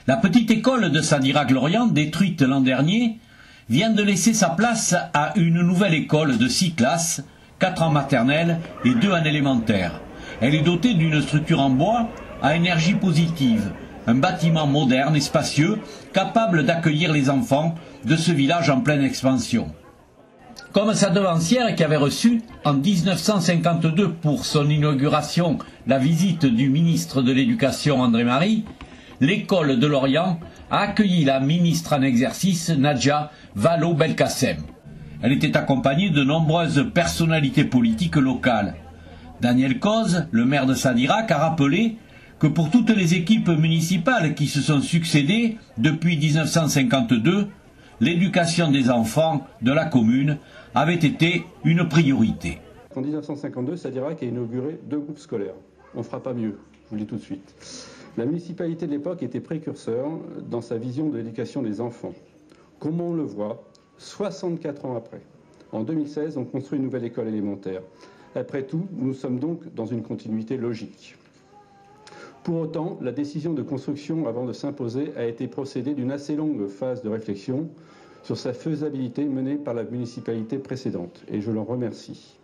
La petite école de Sadirac-Lorient, détruite l'an dernier, vient de laisser sa place à une nouvelle école de 6 classes, 4 en maternelle et 2 en élémentaire. Elle est dotée d'une structure en bois à énergie positive, un bâtiment moderne et spacieux, capable d'accueillir les enfants de ce village en pleine expansion. Comme sa devancière qui avait reçu en 1952 pour son inauguration la visite du ministre de l'Éducation André Marie, l'école de Lorient a accueilli la ministre en exercice Nadja Vallaud-Belkacem. Elle était accompagnée de nombreuses personnalités politiques locales. Daniel Coz, le maire de Sadirac, a rappelé que pour toutes les équipes municipales qui se sont succédées depuis 1952, l'éducation des enfants de la commune avait été une priorité. En 1952, Sadirac a inauguré 2 groupes scolaires. On ne fera pas mieux, je vous le dis tout de suite. La municipalité de l'époque était précurseur dans sa vision de l'éducation des enfants. Comme on le voit, 64 ans après, en 2016, on construit une nouvelle école élémentaire. Après tout, nous sommes donc dans une continuité logique. Pour autant, la décision de construction avant de s'imposer a été précédée d'une assez longue phase de réflexion sur sa faisabilité menée par la municipalité précédente, et je l'en remercie.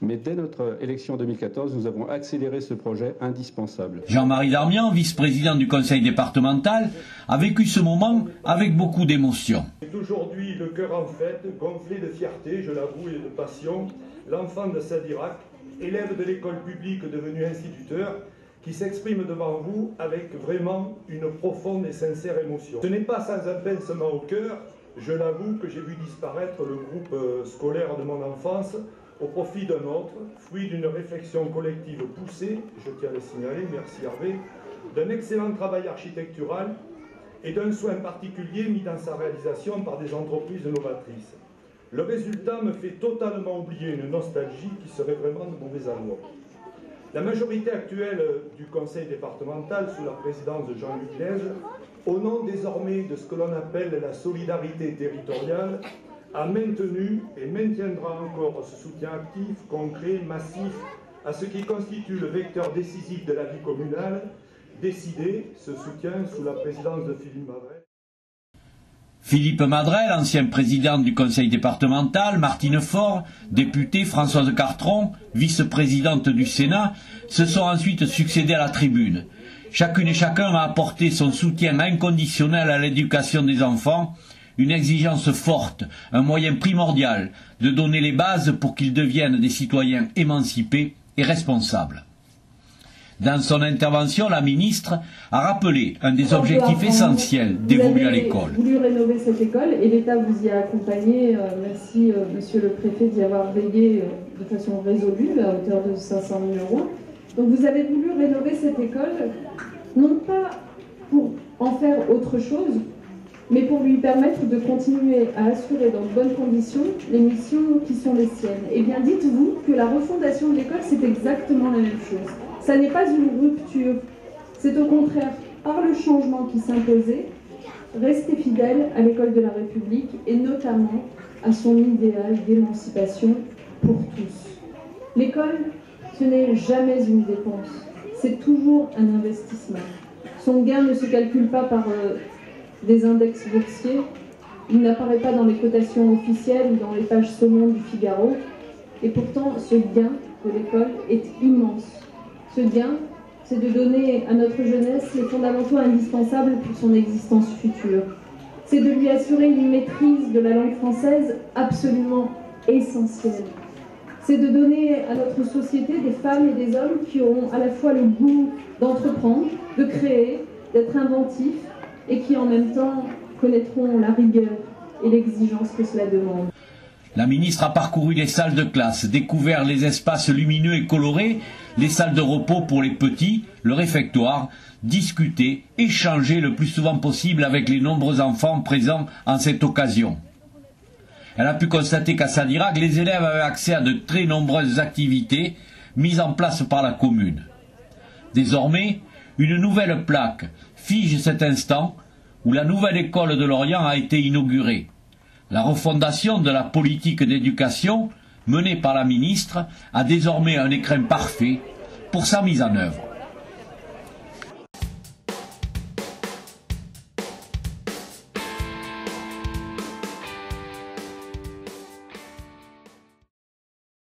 Mais dès notre élection en 2014, nous avons accéléré ce projet indispensable. Jean-Marie Darmian, vice-président du conseil départemental, a vécu ce moment avec beaucoup d'émotion. C'est aujourd'hui le cœur en fête, gonflé de fierté, je l'avoue, et de passion, l'enfant de Sadirac, élève de l'école publique devenu instituteur, qui s'exprime devant vous avec vraiment une profonde et sincère émotion. Ce n'est pas sans un pincement au cœur, je l'avoue, que j'ai vu disparaître le groupe scolaire de mon enfance au profit d'un autre, fruit d'une réflexion collective poussée, je tiens à le signaler, merci Hervé, d'un excellent travail architectural et d'un soin particulier mis dans sa réalisation par des entreprises novatrices. Le résultat me fait totalement oublier une nostalgie qui serait vraiment de mauvais aloi. La majorité actuelle du conseil départemental, sous la présidence de Jean-Luc Lège, au nom désormais de ce que l'on appelle la solidarité territoriale, a maintenu et maintiendra encore ce soutien actif, concret, massif à ce qui constitue le vecteur décisif de la vie communale, décidé, ce soutien, sous la présidence de Philippe Madrel. Philippe Madrel, ancien président du conseil départemental, Martine Faure, députée, Françoise Cartron, vice-présidente du Sénat, se sont ensuite succédés à la tribune. Chacune et chacun a apporté son soutien inconditionnel à l'éducation des enfants, une exigence forte, un moyen primordial de donner les bases pour qu'ils deviennent des citoyens émancipés et responsables. Dans son intervention, la ministre a rappelé un des objectifs essentiels dévolus à l'école. Vous avez voulu rénover cette école et l'État vous y a accompagné. Merci, monsieur le préfet, d'y avoir veillé de façon résolue à hauteur de 500 000 €. Donc vous avez voulu rénover cette école, non pas pour en faire autre chose, mais pour lui permettre de continuer à assurer dans de bonnes conditions les missions qui sont les siennes. Eh bien, dites-vous que la refondation de l'école, c'est exactement la même chose. Ça n'est pas une rupture, c'est au contraire, par le changement qui s'imposait, rester fidèle à l'école de la République et notamment à son idéal d'émancipation pour tous. L'école, ce n'est jamais une dépense, c'est toujours un investissement. Son gain ne se calcule pas par des index boursiers, il n'apparaît pas dans les cotations officielles ou dans les pages saumon du Figaro, et pourtant ce gain de l'école est immense. Ce gain, c'est de donner à notre jeunesse les fondamentaux indispensables pour son existence future. C'est de lui assurer une maîtrise de la langue française absolument essentielle. C'est de donner à notre société des femmes et des hommes qui auront à la fois le goût d'entreprendre, de créer, d'être inventifs, et qui en même temps connaîtront la rigueur et l'exigence que cela demande. La ministre a parcouru les salles de classe, découvert les espaces lumineux et colorés, les salles de repos pour les petits, le réfectoire, discuté, échangé le plus souvent possible avec les nombreux enfants présents en cette occasion. Elle a pu constater qu'à Sadirac, les élèves avaient accès à de très nombreuses activités mises en place par la commune. Désormais, une nouvelle plaque fige cet instant où la nouvelle école de Lorient a été inaugurée. La refondation de la politique d'éducation menée par la ministre a désormais un écrin parfait pour sa mise en œuvre.